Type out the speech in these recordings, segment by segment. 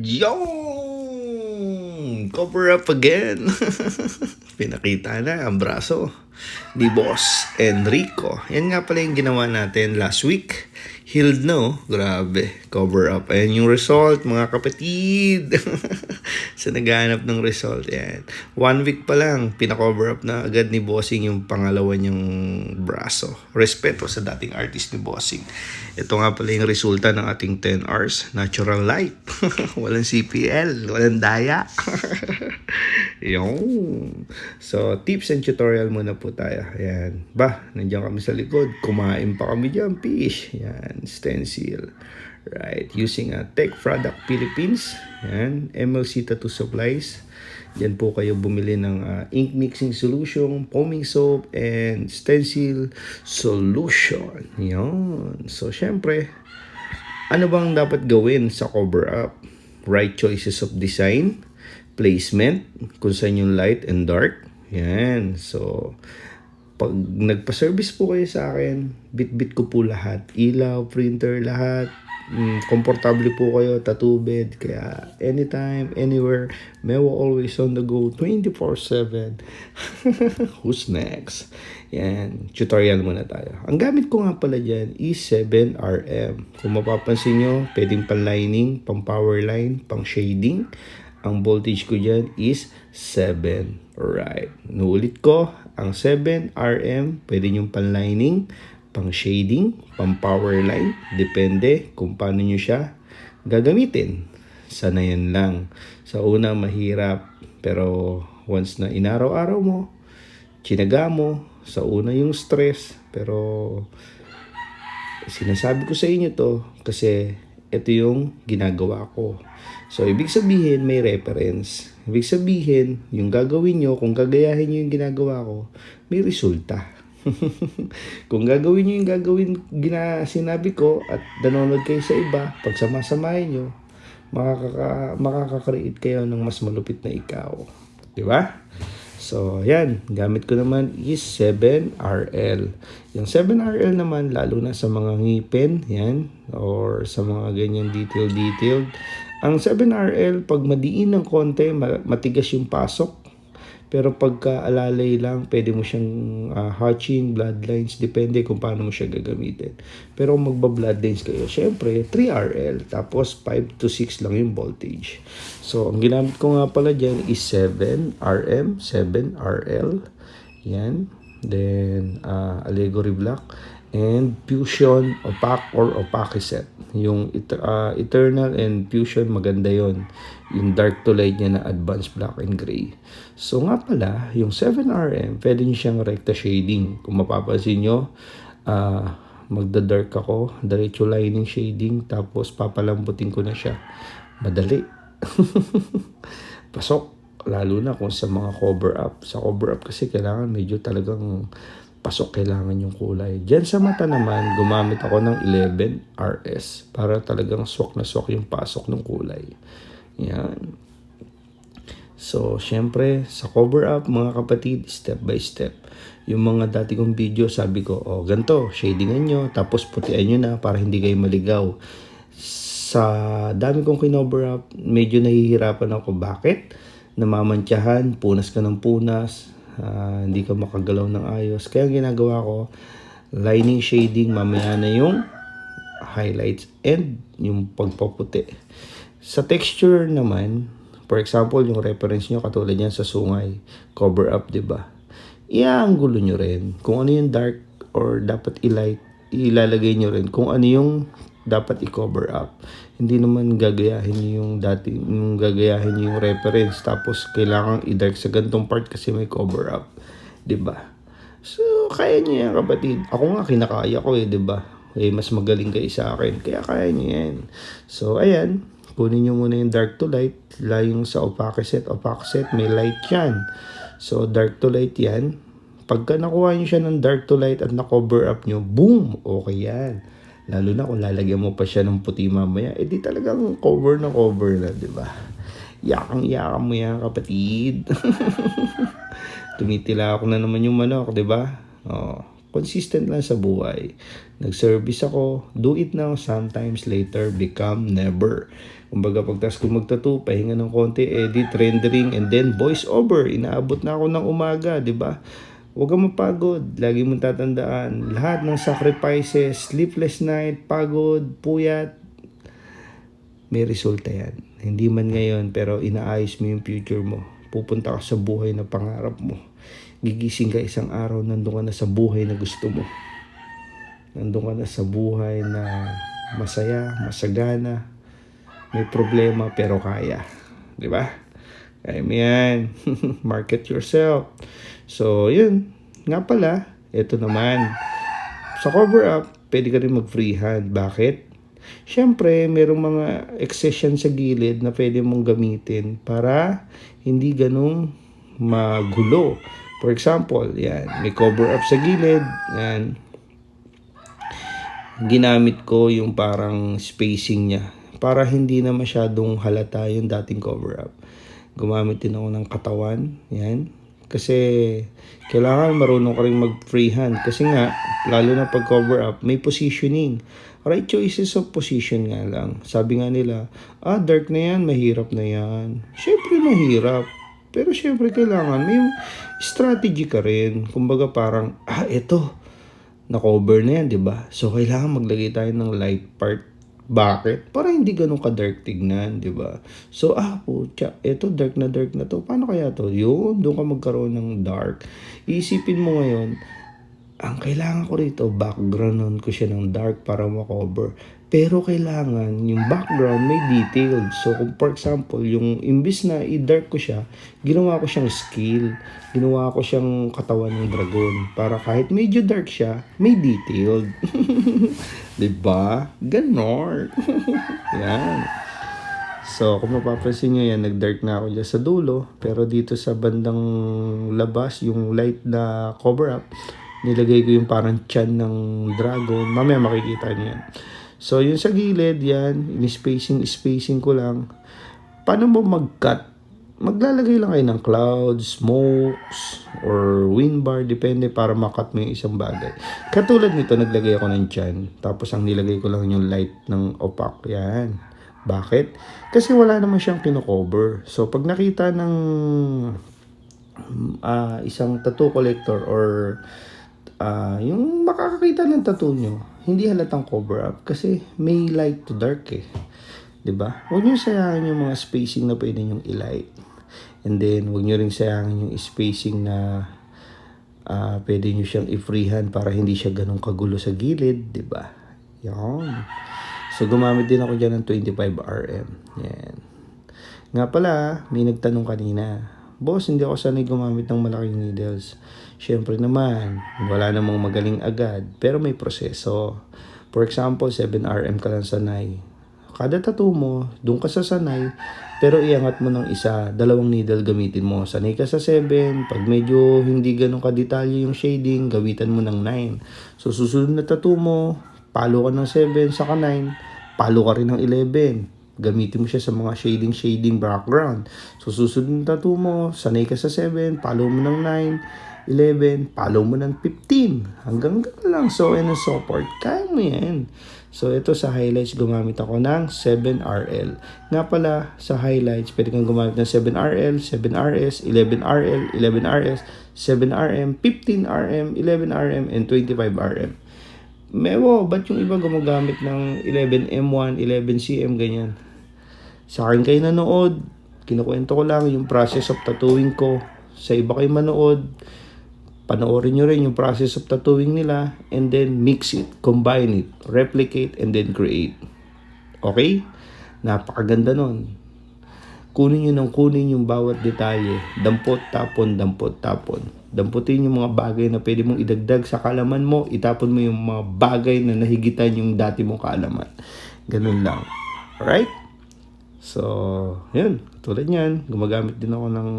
Yung cover up again. Pinakita na ang braso ni Boss Enrico. Yan nga pala yung ginawa natin last week. Healed no? Grabe. Cover up. Ayan yung result, mga kapatid. Sa naghahanap ng result. Yan. 1 week pa lang, pina-cover up na agad ni Bossing yung pangalawa niyang braso. Respeto sa dating artist ni Bossing. Ito nga pala yung resulta ng ating 10 hours. Natural light. Walang CPL. Walang daya. Yung. So, tips and tutorial muna po tayo. Ayan. Nandiyan kami sa likod. Kumain pa kami dyan, fish. Ayan. Stencil. Right. Using a Tech Product Philippines. Ayan. MLC Tattoo Supplies. Diyan po kayo bumili ng ink mixing solution, foaming soap, and stencil solution. Yan. So, syempre, ano bang dapat gawin sa cover up? Right choices of design, placement, kung saan yung light and dark. Yan. So, pag nagpa-service po kayo sa akin, bit-bit ko po lahat. Ilaw, printer, lahat. Komportable po kayo, tattoo bed. Kaya anytime, anywhere, Mewo always on the go, 24/7. Who's next? Yan. Tutorial muna tayo. Ang gamit ko nga pala dyan is 7RM. Kung mapapansin nyo, pwedeng pang lining, pang power line, pang shading. Ang voltage ko dyan is 7. Alright. Nuulit ko, ang 7RM, pwede yung pan-lining, pang-shading, pang-power line. Depende kung paano nyo siya gagamitin. Sanayan lang. Sa una, mahirap. Pero once na inaraw-araw mo, tsinaga mo, sa una yung stress. Pero sinasabi ko sa inyo to kasi ito yung ginagawa ko. So, ibig sabihin, may reference. Ibig sabihin, yung gagawin nyo, kung gagayahin nyo yung ginagawa ko, may resulta. Kung gagawin nyo yung sinabi ko at nanonood kayo sa iba, pag samasamahin nyo, makaka-create kayo ng mas malupit na ikaw. Diba? So, yan. Gamit ko naman is 7RL. Yung 7RL naman, lalo na sa mga ngipin, yan, or sa mga ganyan detailed. Ang 7RL, pag madiin ng konti, matigas yung pasok. Pero pagka alalay lang, pwede mo siyang hatching, bloodlines, depende kung paano mo siya gagamitin. Pero kung magba-bloodlines kayo, syempre, 3RL, tapos 5 to 6 lang yung voltage. So, ang ginamit ko nga pala dyan is 7RM, 7RL. Yan. Then, Allegory Black. And Fusion Opaque or Opaque set. Yung Eternal and Fusion, maganda yon. Yung dark to light niya na advanced black and gray. So nga pala, yung 7RM, pwede nyo siyang recta shading. Kung mapapansin nyo, magda-dark ako, diretso lining shading, tapos papalambutin ko na siya. Madali. Pasok. Lalo na kung sa mga cover up. Sa cover up kasi kailangan medyo talagang pasok, kailangan yung kulay. Diyan sa mata naman, gumamit ako ng 11RS para talagang swak na swak yung pasok ng kulay. Yan. So, syempre, sa cover up, mga kapatid, step by step. Yung mga dati kong video, sabi ko, ganito, shadingan nyo, tapos putian nyo na para hindi kayo maligaw. Sa dami kong kinover up, medyo nahihirapan ako. Bakit? Namamantyahan, punas ka ng punas, hindi ka makagalaw ng ayos. Kaya ang ginagawa ko, lining shading, mamaya na yung highlights and yung pagpaputi. Sa texture naman, for example, yung reference nyo, katulad yan sa sungay, cover up, diba? Ianggulo nyo rin. Kung ano yung dark or dapat i-light, ilalagay nyo rin. Kung ano yung dapat i-cover up. Hindi naman gagayahin yung gagayahin yung reference tapos kailangan i-dark sa gantong part kasi may cover up, 'di ba? So, kaya niyo yan, kapatid. Ako nga kinakaya ko 'di ba? Mas magaling kayo sa akin, kaya kaya niyo yan. So, ayan, kunin niyo muna yung dark to light, yung sa opaque set, may light yan. So, dark to light yan. Pagka nakuha niyo siya ng dark to light at na-cover up niyo, boom, okay yan. Lalo na kung lalagyan mo pa siya ng puti mamaya, di talagang cover na, di ba? Yakang-yakang mo yan, kapatid. Tumitila ako na naman yung manok, di ba? consistent lang sa buhay. Nag-service ako, do it now, sometimes later, become never. Kumbaga pagtas ko magtattoo, pahinga ng konti, edit, rendering, and then voice over. Inaabot na ako ng umaga, di ba? Huwag kang mapagod. Lagi mong tatandaan, lahat ng sacrifices, sleepless night, pagod, puyat, may resulta yan. Hindi man ngayon, pero inaayos mo yung future mo. Pupunta ka sa buhay na pangarap mo. Gigising ka isang araw, nandun ka na sa buhay na gusto mo. Nandun ka na sa buhay na masaya, masagana, may problema, pero kaya. Di ba? Kaya mo yan. Market yourself. So, yun. Nga pala, ito naman. Sa cover up, pwede ka rin mag-freehand. Bakit? Siyempre, merong mga accession sa gilid na pwede mong gamitin para hindi ganong magulo. For example, yan, may cover up sa gilid. Yan. Ginamit ko yung parang spacing niya para hindi na masyadong halata yung dating cover up. Gumamit din ako ng katawan. Yan. Kasi kailangan marunong ka rin mag-freehand. Kasi nga, lalo na pag cover up, may positioning. Right choices of position nga lang. Sabi nga nila, dark na yan, mahirap na yan. Siyempre mahirap. Pero siyempre kailangan may strategy ka rin. Kumbaga parang, eto, na-cover na yan, di ba? So kailangan maglagay tayo ng light part. Bakit? Para hindi ganun ka-dark tignan, di ba? So, putya, eto dark na to. Paano kaya to? Yun, doon ka magkaroon ng dark. Iisipin mo ngayon, ang kailangan ko rito, background ko siya ng dark para makover. Pero kailangan, yung background may detailed. So, kung for example, yung imbis na i-dark ko siya, ginawa ko siyang scale. Ginawa ko siyang katawan ng dragon. Para kahit medyo dark siya, may detailed. Diba? Ganon. Yan. So, kung mapapansin nyo yan, nag-dark na ako dyan sa dulo. Pero dito sa bandang labas, yung light na cover up, nilagay ko yung parang tiyan ng dragon. Mamaya makikita nyo yan. So, yung sa gilid, yan, in-spacing ko lang. Paano mo mag-cut? Maglalagay lang kayo ng clouds, smokes, or wind bar, depende para makat mo yung isang bagay. Katulad nito, naglagay ako ng tiyan. Tapos, ang nilagay ko lang yung light ng opaque. Yan. Bakit? Kasi wala naman siyang kino-cover. So, pag nakita ng isang tattoo collector or yung makakakita ng tattoo nyo, hindi halatang cover up kasi may light to dark eh. 'Di ba? Huwag niyo sayangin yung mga spacing na pwede niyo i-light. And then, huwag niyo ring sayangin yung spacing na pwede niyo siyang i-freehand para hindi siya ganun kagulo sa gilid, 'di ba? Yan. So, gumamit din ako dyan ng 25 RM. Yan. Nga pala, may nagtanong kanina, boss, hindi ako sanay gumamit ng malaking needles. Siyempre naman, wala namang magaling agad, pero may proseso. For example, 7RM ka lang sanay. Kada tattoo mo, doon ka sa sanay, pero iangat mo ng isa, 2 needle gamitin mo. Sanay ka sa 7, pag medyo hindi ganun ka-detalye yung shading, gawitan mo ng 9. So, susunod na tattoo mo, palo ka ng 7, saka 9, palo ka rin ng 11. Gamitin mo siya sa mga shading background. So, susunod na tattoo mo, sanay ka sa 7, palo mo ng 9, 11, palo mo ng 15. Hanggang ganun lang. So, and so forth. Kaya mo yan. So, ito sa highlights, gumamit ako ng 7RL. Nga pala, sa highlights, pwede kang gumamit ng 7RL, 7RS, 11RL, 11RS, 7RM, 15RM, 11RM, and 25RM. Mewo, ba't yung iba gumagamit ng 11M1, 11CM, ganyan? Sa akin kayo nanood, kinukwento ko lang yung process of tattooing ko. Sa iba kayo manood, panoorin nyo rin yung process of tattooing nila and then mix it, combine it, replicate, and then create. Okay? Napakaganda nun. Kunin yung bawat detalye. Dampot, tapon, dampot, tapon. Damputin yung mga bagay na pwede mong idagdag sa kaalaman mo. Itapon mo yung mga bagay na nahigitan yung dati mong kaalaman. Ganun lang. Alright? So, yun. Tulad yan. Gumagamit din ako ng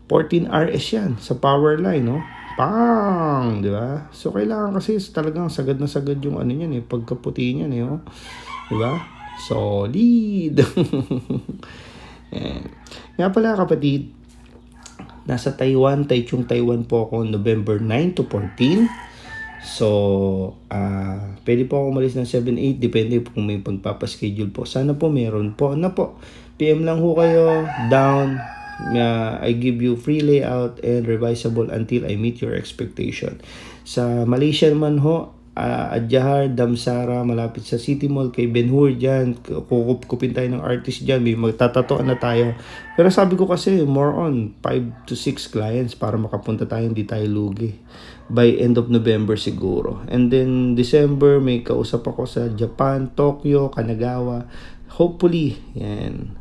14RS yan sa power line, no? Pang! Di ba? So, kailangan kasi talagang sagad na sagad yung ano yan, pagkaputi niyan, oh. Di ba? Solid! Nga pala, kapatid, nasa Taichung, Taiwan po ako November 9 to 14. So, pwede po ako umalis ng 7-8, depende po kung may pagpapaschedule po. Sana po meron po. Na po, PM lang ho kayo, down. I give you free layout and revisable until I meet your expectation. Sa Malaysia naman ho, Adjahar, Damsara, malapit sa City Mall, kay Ben Hur dyan, kukupin tayo ng artist dyan, may magtatatoan na tayo. Pero sabi ko kasi, more on 5 to 6 clients para makapunta tayo, hindi tayo lugi. By end of November siguro. And then December, may kausap ako sa Japan, Tokyo, Kanagawa. Hopefully, yan.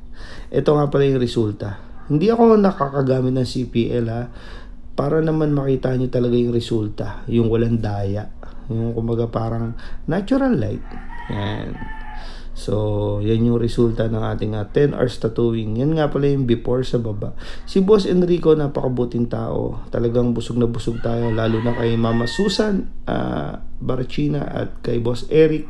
Ito nga pala yung resulta. Hindi ako nakakagamit ng CPL ha, para naman makita nyo talaga yung resulta, yung walang daya, yung kumbaga parang natural light. Yan. So, yan yung resulta ng ating 10 hours tattooing. Yan nga pala yung before sa baba. Si Boss Enrico, napakabuting tao. Talagang busog na busog tayo, lalo na kay Mama Susan Barchina at kay Boss Eric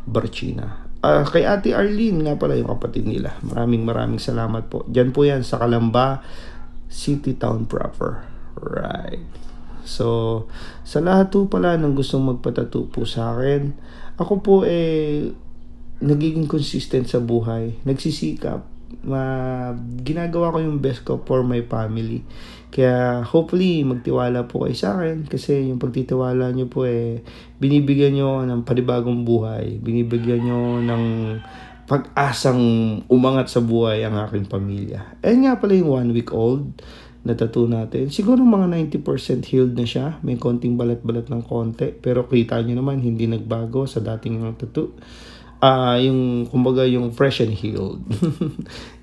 Barchina. Kay Ate Arlene nga pala, yung kapatid nila. Maraming salamat po. Diyan po yan sa Calamba City Town proper. Right. So, sa lahat po pala ng gustong magpatattoo po sa akin, ako po nagiging consistent sa buhay. Nagsisikap. Ginagawa ko yung best ko for my family. Kaya hopefully magtiwala po kayo sa akin, kasi yung pagtitiwala nyo po binibigyan nyo ng panibagong buhay, binibigyan nyo ng pag-asang umangat sa buhay ang aking pamilya. Nga pala yung 1 week old na tattoo natin. Siguro mga 90% healed na siya. May konting balat-balat ng konti, pero kita nyo naman hindi nagbago sa dating ng tattoo. Yung kumbaga yung fresh and healed.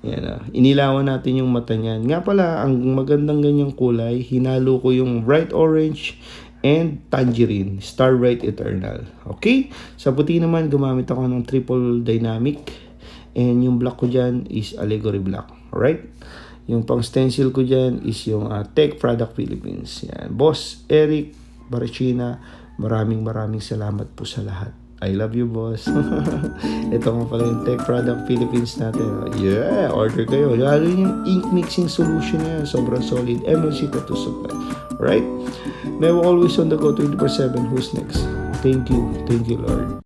Yan, inilawan natin yung mata niyan. Nga pala, ang magandang ganyang kulay, hinalo ko yung bright orange and tangerine, Star Bright Eternal. Okay? Sa puti naman, gumamit ako ng triple dynamic, and yung black ko dyan is Allegory Black. Alright? Yung pang stencil ko dyan is yung Tech Product Philippines. Yan. Boss Eric Barchina, maraming salamat po sa lahat. I love you, boss. Ito nga pala yung Tech Product Philippines natin. Yeah, order kayo. Lalo yung ink mixing solution na yan. Sobrang solid. MLC Tattoo Supply. Alright? May always on the go 24/7. Who's next? Thank you. Thank you, Lord.